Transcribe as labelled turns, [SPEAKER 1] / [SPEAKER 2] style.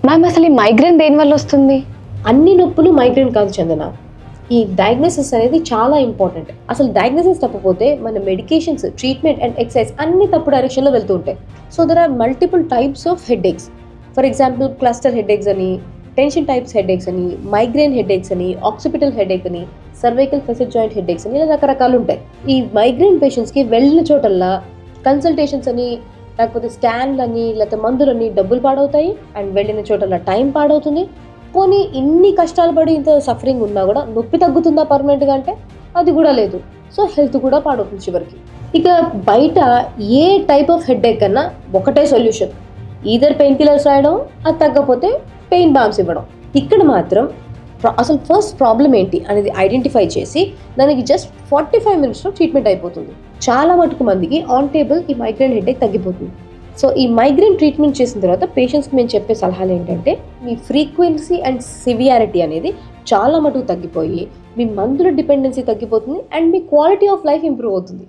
[SPEAKER 1] Ma'am అసలు ఈ migraine దేని వల్ల వస్తుంది?
[SPEAKER 2] అన్ని నొప్పులు మైగ్రేన్ కాదు చందన. ఈ డయాగ్నోసిస్ అనేది చాలా ఇంపార్టెంట్. అసలు డయాగ్నోసిస్ తప్పపోతే మన మెడికేషన్స్, ట్రీట్మెంట్ అండ్ ఎక్సర్సైజ్ అన్ని తప్పు డైరెక్షన్లో వెళ్తూ ఉంటాయి. So there are multiple types of headaches. For example cluster headaches అని, టెన్షన్ టైప్స్ హెడేక్స్ అని, మైగ్రేన్ హెడేక్స్ అని, ఆక్సిపిటల్ హెడేక్ అని, సర్వైకల్ ఫెసెట్ జాయింట్ హెడేక్స్ అని, ఇలా రకరకాలు ఉంటాయి. ఈ మైగ్రేన్ పేషెంట్స్కి వెళ్ళిన చోటల్లా కన్సల్టేషన్స్ అని, లేకపోతే స్కాన్లని, లేకపోతే మందులని డబ్బులు పాడవుతాయి. అండ్ వెళ్ళిన చోటల్లా టైం పాడవుతుంది. పోనీ ఇన్ని కష్టాలు పడి ఇంత సఫరింగ్ ఉన్నా కూడా నొప్పి తగ్గుతుందా పర్మనెంట్గా అంటే అది కూడా లేదు. సో హెల్త్ కూడా పాడవుతుంది చివరికి. ఇక బయట ఏ టైప్ ఆఫ్ హెడేక్ కన్నా ఒకటే సొల్యూషన్, ఈదర్ పెయిన్ కిల్లర్స్ రాయడం, అది తగ్గకపోతే పెయిన్ బామ్స్ ఇవ్వడం. ఇక్కడ మాత్రం అసలు ఫస్ట్ ప్రాబ్లం ఏంటి అనేది ఐడెంటిఫై చేసి దానికి జస్ట్ 45 minutesలో ట్రీట్మెంట్ అయిపోతుంది. చాలా మటుకు మందికి ఆన్ టేబుల్ ఈ మైగ్రేన్ హెడేక్ తగ్గిపోతుంది. సో ఈ మైగ్రేన్ ట్రీట్మెంట్ చేసిన తర్వాత పేషెంట్స్కి మేము చెప్పే సలహాలు ఏంటంటే, మీ ఫ్రీక్వెన్సీ అండ్ సివియారిటీ అనేది చాలా మటుకు తగ్గిపోయి మీ మందుల డిపెండెన్సీ తగ్గిపోతుంది and me quality of life improve అవుతుంది.